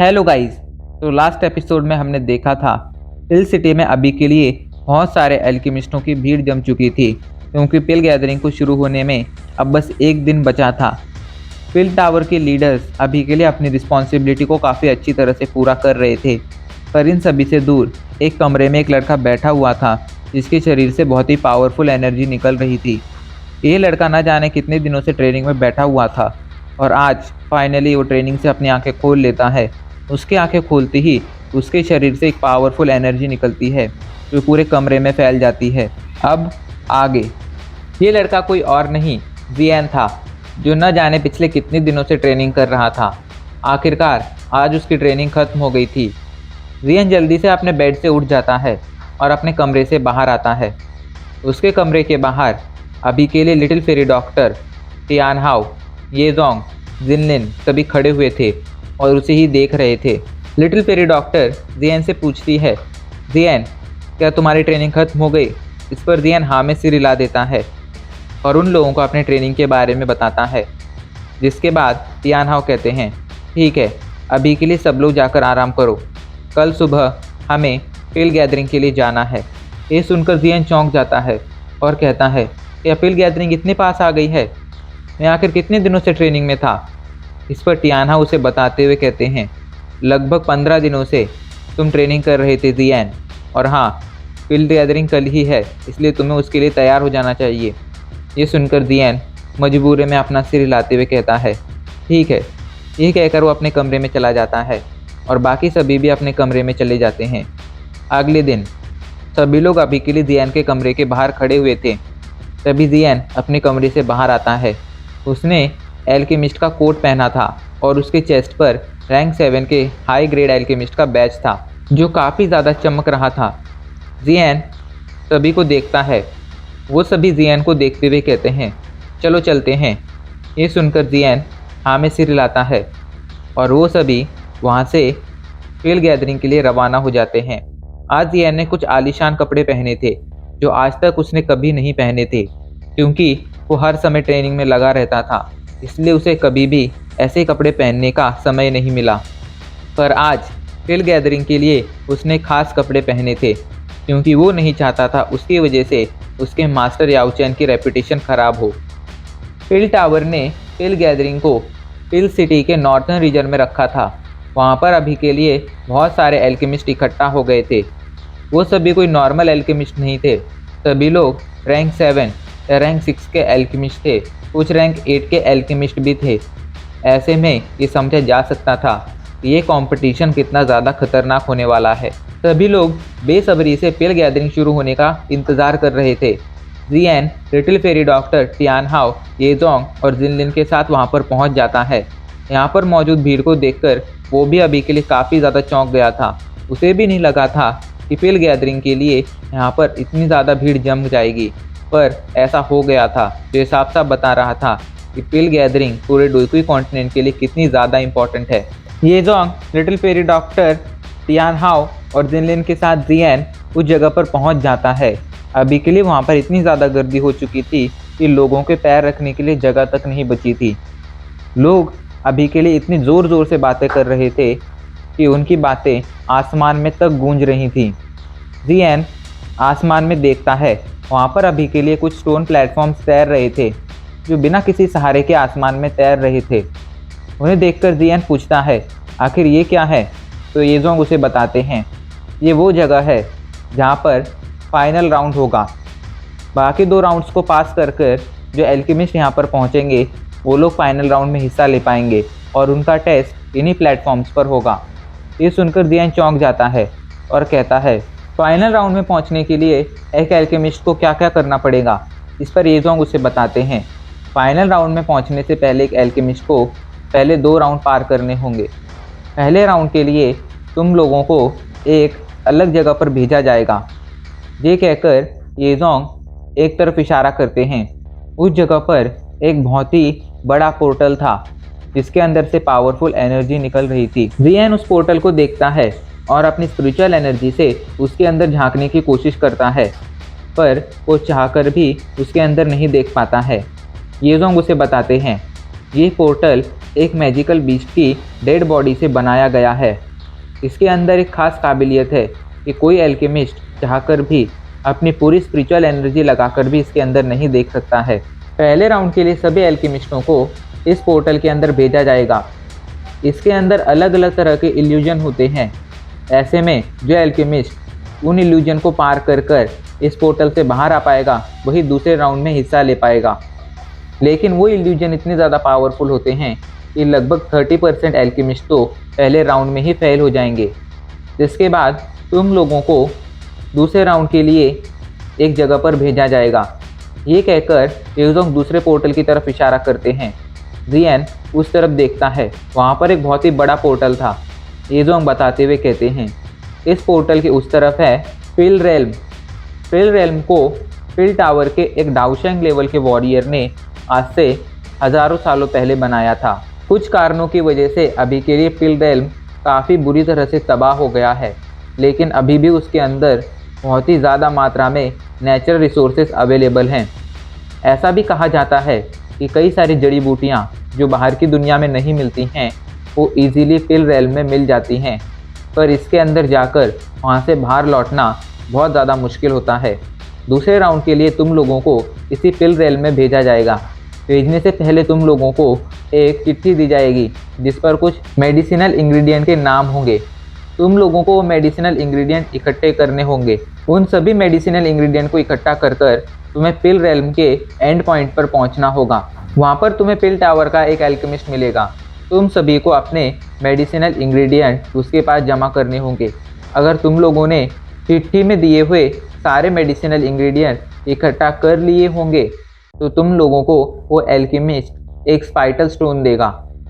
Hello guys. तो last episode में हमने देखा था पिल सिटी में अभी के लिए बहुत सारे एल्केमिस्टों की भीड़ जम चुकी थी, क्योंकि पिल गैदरिंग को शुरू होने में अब बस एक दिन बचा था। पिल टावर के लीडर्स अभी के लिए अपनी रिस्पॉन्सिबिलिटी को काफ़ी अच्छी तरह से पूरा कर रहे थे, पर इन सभी से दूर एक कमरे में एक लड़का बैठा हुआ था जिसके शरीर से बहुत ही पावरफुल एनर्जी निकल रही थी। ये लड़का ना जाने कितने दिनों से ट्रेनिंग में बैठा हुआ था और आज फाइनली वो ट्रेनिंग से अपनी आंखें खोल लेता है। उसकी आंखें खोलते ही उसके शरीर से एक पावरफुल एनर्जी निकलती है जो पूरे कमरे में फैल जाती है। अब आगे ये लड़का कोई और नहीं जियान था, जो न जाने पिछले कितने दिनों से ट्रेनिंग कर रहा था। आखिरकार आज उसकी ट्रेनिंग खत्म हो गई थी। जियान जल्दी से अपने बेड से उठ जाता है और अपने कमरे से बाहर आता है। उसके कमरे के बाहर अभी के लिए लिटिल फेरी डॉक्टर, टियान हाओ, येजोंग, जिनलिन सभी खड़े हुए थे और उसे ही देख रहे थे। लिटिल फेरी डॉक्टर जियान से पूछती है, जियान क्या तुम्हारी ट्रेनिंग खत्म हो गई? इस पर जियान हाँ में सिर हिला देता है और उन लोगों को अपने ट्रेनिंग के बारे में बताता है। जिसके बाद टियान हाओ कहते हैं, ठीक है, अभी के लिए सब लोग जाकर आराम करो, कल सुबह हमें पिल गैदरिंग के लिए जाना है। ये सुनकर जियान चौंक जाता है और कहता है, क्या पिल गैदरिंग इतने पास आ गई है? मैं आखिर कितने दिनों से ट्रेनिंग में था? इस पर टियान हाओ उसे बताते हुए कहते हैं, लगभग 15 दिनों से तुम ट्रेनिंग कर रहे थे जियान, और हाँ, पिल गैदरिंग कल ही है, इसलिए तुम्हें उसके लिए तैयार हो जाना चाहिए। ये सुनकर जियान मजबूरी में अपना सिर हिलाते हुए कहता है, ठीक है। ये कहकर वो अपने कमरे में चला जाता है और बाकी सभी भी अपने कमरे में चले जाते हैं। अगले दिन सभी लोग अभी के लिए जियान के कमरे के बाहर खड़े हुए थे। तभी जियान अपने कमरे से बाहर आता है। उसने एल्केमिस्ट का कोट पहना था और उसके चेस्ट पर रैंक 7 के हाई ग्रेड एल्केमिस्ट का बैच था जो काफ़ी ज़्यादा चमक रहा था। जियान सभी को देखता है। वो सभी जियान को देखते हुए कहते हैं, चलो चलते हैं। ये सुनकर जियान हाँ में सिर हिलाता है और वो सभी वहाँ से पिल गैदरिंग के लिए रवाना हो जाते हैं। आज जियान ने कुछ आलीशान कपड़े पहने थे जो आज तक उसने कभी नहीं पहने थे, क्योंकि वो हर समय ट्रेनिंग में लगा रहता था, इसलिए उसे कभी भी ऐसे कपड़े पहनने का समय नहीं मिला। पर आज पिल गैदरिंग के लिए उसने खास कपड़े पहने थे, क्योंकि वो नहीं चाहता था उसकी वजह से उसके मास्टर याओचैन की रेपुटेशन ख़राब हो। पिल टावर ने पिल गैदरिंग को पिल सिटी के नॉर्थर्न रीजन में रखा था। वहाँ पर अभी के लिए बहुत सारे एल्केमिस्ट इकट्ठा हो गए थे। वो सभी कोई नॉर्मल एल्केमिस्ट नहीं थे, सभी लोग रैंक 7 या रैंक 6 के एल्केमिस्ट थे, कुछ रैंक 8 के एल्केमिस्ट भी थे। ऐसे में ये समझा जा सकता था कि ये कंपटीशन कितना ज़्यादा खतरनाक होने वाला है। सभी लोग बेसब्री से पिल गैदरिंग शुरू होने का इंतज़ार कर रहे थे। जियान लिटिल फेरी डॉक्टर, टियान हाओ, येजोंग और जिनलिन के साथ वहाँ पर पहुँच जाता है। यहाँ पर मौजूद भीड़ को देखकर वो भी अभी के लिए काफ़ी ज़्यादा चौंक गया था। उसे भी नहीं लगा था कि पिल गैदरिंग के लिए यहाँ पर इतनी ज़्यादा भीड़ जम जाएगी, पर ऐसा हो गया था, जो साफ साफ बता रहा था कि पिल गैदरिंग पूरे डोइकुई कॉन्टिनेंट के लिए कितनी ज़्यादा इंपॉर्टेंट है। येजोंग लिटिल फेरी डॉक्टर, टियान हाओ और जिनलिन के साथ जियान उस जगह पर पहुंच जाता है। अभी के लिए वहां पर इतनी ज़्यादा गर्दी हो चुकी थी कि लोगों के पैर रखने के लिए जगह तक नहीं बची थी। लोग अभी के लिए इतनी ज़ोर ज़ोर से बातें कर रहे थे कि उनकी बातें आसमान में तक गूंज रही थीं। जियान आसमान में देखता है, वहाँ पर अभी के लिए कुछ स्टोन प्लेटफॉर्म्स तैर रहे थे जो बिना किसी सहारे के आसमान में तैर रहे थे। उन्हें देखकर जियान पूछता है, आखिर ये क्या है? तो येजोंग उसे बताते हैं, ये वो जगह है जहाँ पर फाइनल राउंड होगा। बाकी 2 राउंड्स को पास कर कर जो एल्केमिस्ट यहाँ पर पहुँचेंगे वो लोग फाइनल राउंड में हिस्सा ले पाएंगे और उनका टेस्ट इन्हीं प्लेटफॉर्म्स पर होगा। ये सुनकर जियान चौंक जाता है और कहता है, फाइनल राउंड में पहुंचने के लिए एक एल्केमिस्ट को क्या क्या करना पड़ेगा? इस पर येजोंग उसे बताते हैं, फाइनल राउंड में पहुंचने से पहले एक एल्केमिस्ट को पहले 2 राउंड पार करने होंगे। पहले राउंड के लिए तुम लोगों को एक अलग जगह पर भेजा जाएगा। ये कहकर येजोंग एक तरफ इशारा करते हैं। उस जगह पर एक बहुत ही बड़ा पोर्टल था जिसके अंदर से पावरफुल एनर्जी निकल रही थी। जियान उस पोर्टल को देखता है और अपनी स्पिरिचुअल एनर्जी से उसके अंदर झांकने की कोशिश करता है, पर वो चाहकर भी उसके अंदर नहीं देख पाता है। येजोंग उसे बताते हैं, ये पोर्टल एक मैजिकल बीस्ट की डेड बॉडी से बनाया गया है। इसके अंदर एक खास काबिलियत है कि कोई एल्केमिस्ट चाहकर भी अपनी पूरी स्पिरिचुअल एनर्जी लगाकर भी इसके अंदर नहीं देख सकता है। पहले राउंड के लिए सभी एल्केमिस्टों को इस पोर्टल के अंदर भेजा जाएगा। इसके अंदर अलग अलग तरह के इल्यूजन होते हैं। ऐसे में जो एल्केमिस्ट उन इल्यूजन को पार कर इस पोर्टल से बाहर आ पाएगा वही दूसरे राउंड में हिस्सा ले पाएगा। लेकिन वो इल्यूजन इतने ज़्यादा पावरफुल होते हैं कि लगभग 30% एल्केमिस्ट तो पहले राउंड में ही फेल हो जाएंगे। जिसके बाद तुम लोगों को दूसरे राउंड के लिए एक जगह पर भेजा जाएगा। ये कहकर येजोंग दूसरे पोर्टल की तरफ इशारा करते हैं। जियन उस तरफ देखता है, वहाँ पर एक बहुत ही बड़ा पोर्टल था। येजोंग बताते हुए कहते हैं, इस पोर्टल के उस तरफ है पिल रेल्म। पिल रेल्म को पिल टावर के एक डाउशेंग लेवल के वॉरियर ने आज से हज़ारों सालों पहले बनाया था। कुछ कारणों की वजह से अभी के लिए पिल रेल्म काफ़ी बुरी तरह से तबाह हो गया है, लेकिन अभी भी उसके अंदर बहुत ही ज़्यादा मात्रा में नेचुरल रिसोर्सेज अवेलेबल हैं। ऐसा भी कहा जाता है कि कई सारी जड़ी बूटियाँ जो बाहर की दुनिया में नहीं मिलती हैं वो इजीली पिल रेल्म में मिल जाती हैं, पर इसके अंदर जाकर वहाँ से बाहर लौटना बहुत ज़्यादा मुश्किल होता है। दूसरे राउंड के लिए तुम लोगों को इसी पिल रेल्म में भेजा जाएगा। भेजने से पहले तुम लोगों को एक चिट्ठी दी जाएगी जिस पर कुछ मेडिसिनल इंग्रेडिएंट के नाम होंगे। तुम लोगों को वो मेडिसिनल इंग्रेडिएंट इकट्ठे करने होंगे। उन सभी मेडिसिनल इंग्रेडिएंट को इकट्ठा कर तुम्हें पिल रेल्म के एंड पॉइंट पर पहुंचना होगा। वहां पर तुम्हें पिल टावर का एक एल्केमिस्ट मिलेगा। तुम सभी को अपने मेडिसिनल इंग्रेडिएंट उसके पास जमा करने होंगे। अगर तुम लोगों ने चिट्ठी में दिए हुए सारे मेडिसिनल इंग्रेडिएंट इकट्ठा कर लिए होंगे तो तुम लोगों को वो एल्केमिस्ट एक स्पाइटल स्टोन देगा,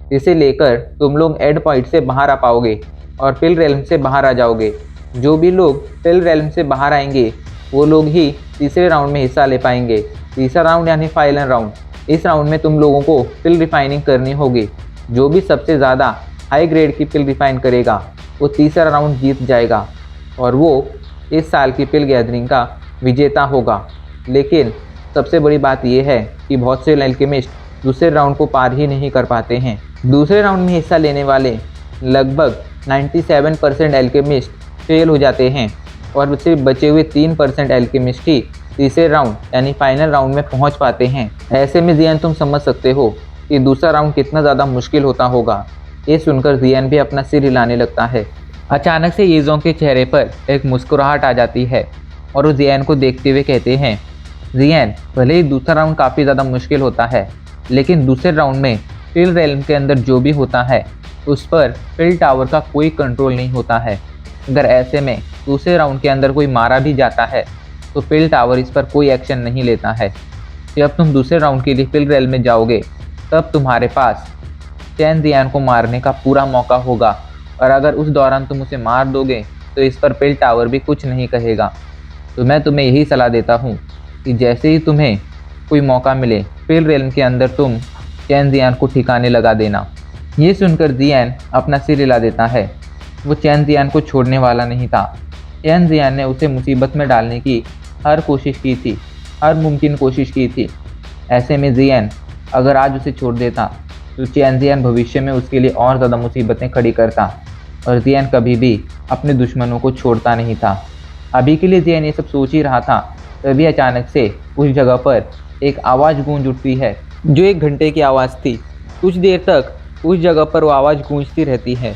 जिसे लेकर तुम लोग एंड पॉइंट से बाहर आ पाओगे और पिल रेल्म से बाहर आ जाओगे। जो भी लोग पिल रेल्म से बाहर आएंगे वो लोग ही तीसरे राउंड में हिस्सा ले पाएंगे। तीसरा राउंड यानी फाइनल राउंड। इस राउंड में तुम लोगों को पिल रिफाइनिंग करनी होगी। जो भी सबसे ज़्यादा हाई ग्रेड की पिल रिफाइन करेगा वो तीसरा राउंड जीत जाएगा और वो इस साल की पिल गैदरिंग का विजेता होगा। लेकिन सबसे बड़ी बात यह है कि बहुत से एल्केमिस्ट दूसरे राउंड को पार ही नहीं कर पाते हैं। दूसरे राउंड में हिस्सा लेने वाले लगभग 97% एल्केमिस्ट फेल हो जाते हैं और सिर्फ बचे हुए 3% एल्केमिस्ट ही तीसरे राउंड यानी फाइनल राउंड में पहुंच पाते हैं। ऐसे में जियन तुम समझ सकते हो कि दूसरा राउंड कितना ज़्यादा मुश्किल होता होगा। ये सुनकर जियन भी अपना सिर हिलाने लगता है। अचानक से येजोंग के चेहरे पर एक मुस्कुराहट आ जाती है और वो जियन को देखते हुए कहते हैं, जियन भले ही दूसरा राउंड काफ़ी ज़्यादा मुश्किल होता है, लेकिन दूसरे राउंड में पिल रेल्म के अंदर जो भी होता है उस पर पिल टावर का कोई कंट्रोल नहीं होता है। अगर ऐसे में दूसरे राउंड के अंदर कोई मारा भी जाता है तो पिल टावर इस पर कोई एक्शन नहीं लेता है। जब तुम दूसरे राउंड के लिए पिल रेल्म में जाओगे तब तुम्हारे पास चैन जियान को मारने का पूरा मौका होगा और अगर उस दौरान तुम उसे मार दोगे तो इस पर पिल टावर भी कुछ नहीं कहेगा। तो मैं तुम्हें यही सलाह देता हूँ कि जैसे ही तुम्हें कोई मौका मिले पिल रेल्म के अंदर तुम चैन जियान को ठिकाने लगा देना। ये सुनकर जियान अपना सिर हिला देता है। वो चैन जियान को छोड़ने वाला नहीं था। चैन जियान ने उसे मुसीबत में डालने की हर कोशिश की थी, हर मुमकिन कोशिश की थी। ऐसे में जियान अगर आज उसे छोड़ देता तो चैन जियान भविष्य में उसके लिए और ज़्यादा मुसीबतें खड़ी करता और जियान कभी भी अपने दुश्मनों को छोड़ता नहीं था। अभी के लिए जियान ये सब सोच ही रहा था, तभी अचानक से उस जगह पर एक आवाज़ गूंज उठती है जो 1 घंटे की आवाज़ थी। कुछ देर तक उस जगह पर वो आवाज़ गूंजती रहती है,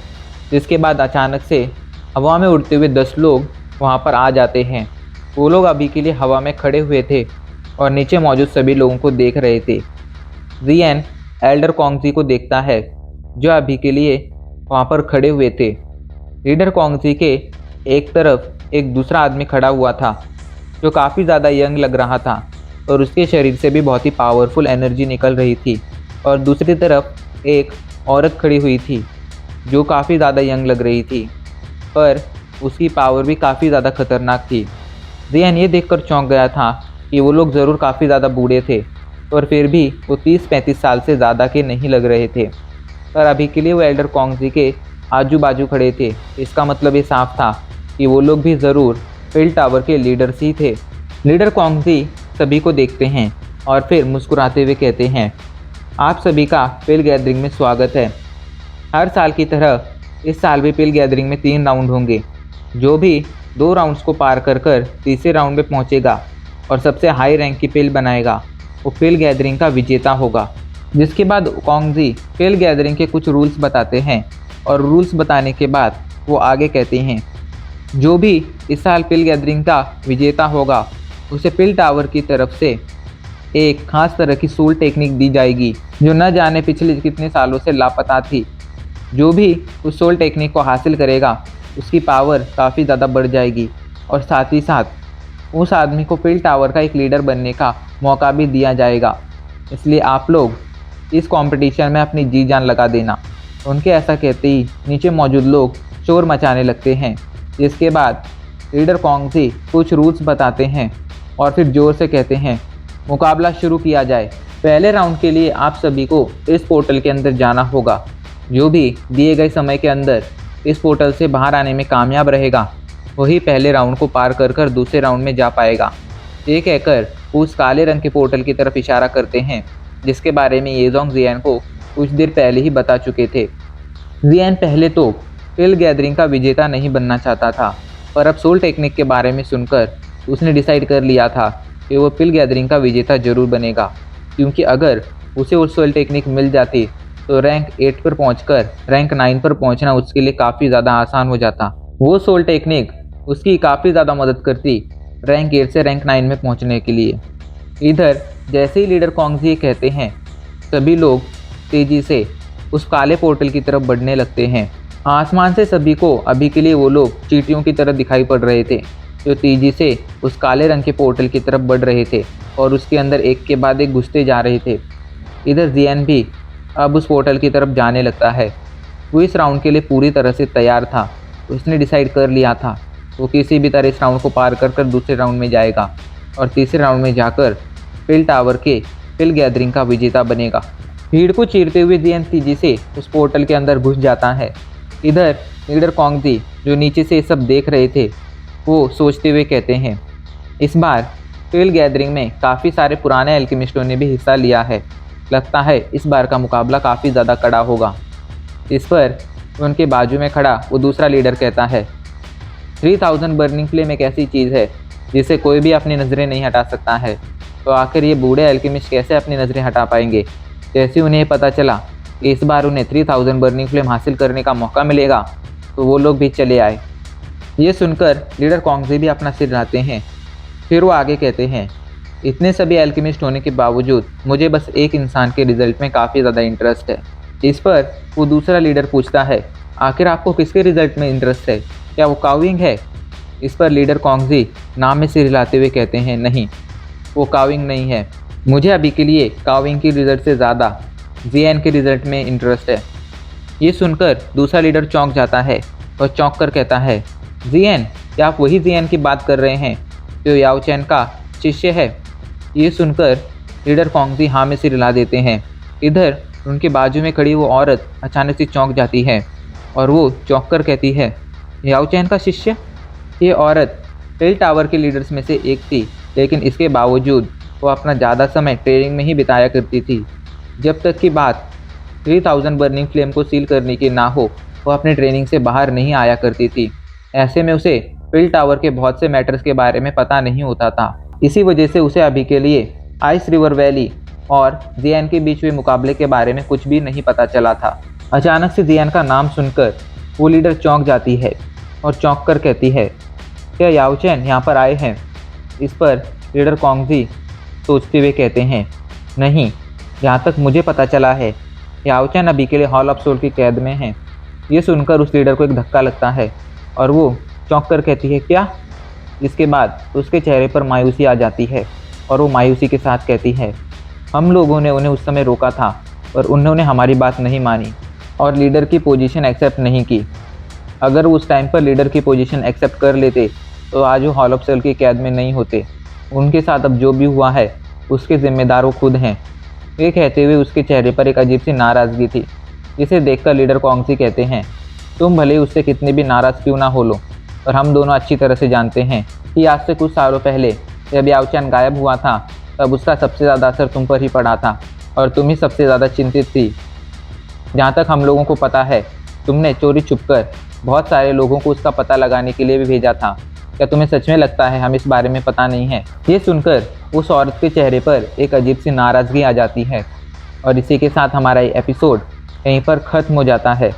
जिसके बाद अचानक से हवा में उड़ते हुए 10 लोग वहाँ पर आ जाते हैं। वो लोग अभी के लिए हवा में खड़े हुए थे और नीचे मौजूद सभी लोगों को देख रहे थे। जियन एल्डर कॉन्गजी को देखता है जो अभी के लिए वहाँ पर खड़े हुए थे। लीडर कॉन्गजी के एक तरफ एक दूसरा आदमी खड़ा हुआ था जो काफ़ी ज़्यादा यंग लग रहा था और उसके शरीर से भी बहुत ही पावरफुल एनर्जी निकल रही थी, और दूसरी तरफ एक औरत खड़ी हुई थी जो काफ़ी ज़्यादा यंग लग रही थी पर उसकी पावर भी काफ़ी ज़्यादा खतरनाक थी। जियन ये देखकर चौंक गया था कि वो लोग ज़रूर काफ़ी ज़्यादा बूढ़े थे और फिर भी वो 30-35 साल से ज़्यादा के नहीं लग रहे थे, पर अभी के लिए वो एल्डर कॉन्गजी के आजू बाजू खड़े थे। इसका मतलब ये साफ था कि वो लोग भी ज़रूर पिल टावर के लीडर्स ही थे। लीडर कॉन्गजी सभी को देखते हैं और फिर मुस्कुराते हुए कहते हैं, आप सभी का पिल गैदरिंग में स्वागत है। हर साल की तरह इस साल भी पिल गैदरिंग में 3 राउंड होंगे। जो भी 2 राउंड्स को पार कर कर तीसरे राउंड में पहुंचेगा और सबसे हाई रैंक की पिल बनाएगा, वो पिल गैदरिंग का विजेता होगा। जिसके बाद ओकोंगजी पिल गैदरिंग के कुछ रूल्स बताते हैं और रूल्स बताने के बाद वो आगे कहते हैं, जो भी इस साल पिल गैदरिंग का विजेता होगा उसे पिल टावर की तरफ से एक खास तरह की सोल टेक्निक दी जाएगी जो न जाने पिछले कितने सालों से लापता थी। जो भी उस सोल टेक्निक को हासिल करेगा उसकी पावर काफ़ी ज़्यादा बढ़ जाएगी और साथ ही साथ उस आदमी को पिल टावर का एक लीडर बनने का मौका भी दिया जाएगा। इसलिए आप लोग इस कंपटीशन में अपनी जी जान लगा देना। उनके ऐसा कहते ही नीचे मौजूद लोग शोर मचाने लगते हैं। इसके बाद लीडर कोंगजी कुछ रूल्स बताते हैं और फिर ज़ोर से कहते हैं, मुकाबला शुरू किया जाए। पहले राउंड के लिए आप सभी को इस पोर्टल के अंदर जाना होगा। जो भी दिए गए समय के अंदर इस पोर्टल से बाहर आने में कामयाब रहेगा वही पहले राउंड को पार कर कर दूसरे राउंड में जा पाएगा। ये कहकर उस काले रंग के पोर्टल की तरफ इशारा करते हैं जिसके बारे में येजोंग जियान को कुछ देर पहले ही बता चुके थे। जियान पहले तो पिल गैदरिंग का विजेता नहीं बनना चाहता था, पर अब सोल टेक्निक के बारे में सुनकर उसने डिसाइड कर लिया था कि वो पिल गैदरिंग का विजेता जरूर बनेगा, क्योंकि अगर उसे वो सोल टेक्निक मिल जाती तो रैंक 8 पर पहुंचकर रैंक 9 पर पहुंचना उसके लिए काफ़ी ज़्यादा आसान हो जाता। वो सोल टेक्निक उसकी काफ़ी ज़्यादा मदद करती रैंक 8 से रैंक 9 में पहुंचने के लिए। इधर जैसे ही लीडर कोंगजी कहते हैं, सभी लोग तेज़ी से उस काले पोर्टल की तरफ बढ़ने लगते हैं। आसमान से सभी को अभी के लिए वो लोग चींटियों की तरह दिखाई पड़ रहे थे जो तेजी से उस काले रंग के पोर्टल की तरफ बढ़ रहे थे और उसके अंदर एक के बाद एक घुसते जा रहे थे। इधर जियान भी अब उस पोर्टल की तरफ जाने लगता है। वो इस राउंड के लिए पूरी तरह से तैयार था। उसने डिसाइड कर लिया था वो किसी भी तरह इस राउंड को पार कर कर दूसरे राउंड में जाएगा और तीसरे राउंड में जाकर पिल टावर के पिल गैदरिंग का विजेता बनेगा। भीड़ को चीरते हुए जियान तेजी से उस पोर्टल के अंदर घुस जाता है। इधर लीडर कोंगजी जो नीचे से सब देख रहे थे वो सोचते हुए कहते हैं, इस बार पिल गैदरिंग में काफ़ी सारे पुराने एल्केमिस्टों ने भी हिस्सा लिया है। लगता है इस बार का मुकाबला काफ़ी ज़्यादा कड़ा होगा। इस पर उनके बाजू में खड़ा वो दूसरा लीडर कहता है, 3000 बर्निंग फ्लेम एक ऐसी चीज़ है जिसे कोई भी अपनी नज़रें नहीं हटा सकता है, तो आखिर ये बूढ़े एल्केमिस्ट कैसे अपनी नज़रें हटा पाएंगे। जैसे उन्हें पता चला कि इस बार उन्हें 3000 बर्निंग फ्लेम हासिल करने का मौका मिलेगा तो वो लोग भी चले आए। ये सुनकर लीडर कोंगजी भी अपना सिर हिलाते हैं। फिर वो आगे कहते हैं, इतने सभी एल्केमिस्ट होने के बावजूद मुझे बस एक इंसान के रिजल्ट में काफ़ी ज़्यादा इंटरेस्ट है। इस पर वो दूसरा लीडर पूछता है, आखिर आपको किसके रिजल्ट में इंटरेस्ट है, क्या वो काविंग है। इस पर लीडर कोंगजी नाम में सिर हिलाते हुए कहते हैं, नहीं, वो काविंग नहीं है। मुझे अभी के लिए काविंग की रिजल्ट से ज़्यादा जियान के रिजल्ट में इंटरेस्ट है। ये सुनकर दूसरा लीडर चौंक जाता है और चौंक कर कहता है, जियान, क्या आप वही जियान की बात कर रहे हैं जो याओ चैन का शिष्य है। ये सुनकर लीडर कोंगजी हाँ में सिर हिला देते हैं। इधर उनके बाजू में खड़ी वो औरत अचानक से चौंक जाती है और वो चौंक कर कहती है, याओ चैन का शिष्य। ये औरत पिल टावर के लीडर्स में से एक थी, लेकिन इसके बावजूद वो अपना ज़्यादा समय ट्रेनिंग में ही बिताया करती थी। जब तक की बात 3000 बर्निंग फ्लेम को सील करने की ना हो वो अपने ट्रेनिंग से बाहर नहीं आया करती थी। ऐसे में उसे पिल टावर के बहुत से मैटर्स के बारे में पता नहीं होता था। इसी वजह से उसे अभी के लिए आइस रिवर वैली और जियान के बीच हुए मुकाबले के बारे में कुछ भी नहीं पता चला था। अचानक से जियान का नाम सुनकर वो लीडर चौंक जाती है और चौंक कर कहती है, क्या याओ चैन यहाँ पर आए हैं। इस पर लीडर कोंगजी सोचते हुए कहते हैं, नहीं, जहाँ तक मुझे पता चला है याओ चैन अभी के लिए हॉल ऑफ सोल की कैद में हैं। ये सुनकर उस लीडर को एक धक्का लगता है और वो चौंक कर कहती है, क्या। इसके बाद उसके चेहरे पर मायूसी आ जाती है और वो मायूसी के साथ कहती है, हम लोगों ने उन्हें उस समय रोका था पर उन्होंने हमारी बात नहीं मानी और लीडर की पोजीशन एक्सेप्ट नहीं की। अगर वो उस टाइम पर लीडर की पोजीशन एक्सेप्ट कर लेते तो आज वो हॉल ऑफ सोल की कैद में नहीं होते। उनके साथ अब जो भी हुआ है उसके जिम्मेदार वो खुद हैं। ये कहते हुए उसके चेहरे पर एक अजीब सी नाराज़गी थी, जिसे देखकर लीडर कोंगजी कहते हैं, तुम भले उससे कितने भी नाराज़ क्यों ना हो लो, पर हम दोनों अच्छी तरह से जानते हैं कि आज से कुछ सालों पहले जब याओ चैन गायब हुआ था तब उसका सबसे ज़्यादा असर तुम पर ही पड़ा था। और तुम ही सबसे ज़्यादा चिंतित थी। जहाँ तक हम लोगों को पता है, तुमने चोरी छुपकर बहुत सारे लोगों को उसका पता लगाने के लिए भी भेजा था। क्या तुम्हें सच में लगता है हमें इस बारे में पता नहीं है? ये सुनकर उस औरत के चेहरे पर एक अजीब सी नाराज़गी आ जाती है और इसी के साथ हमारा ये एपिसोड यहीं पर ख़त्म हो जाता है।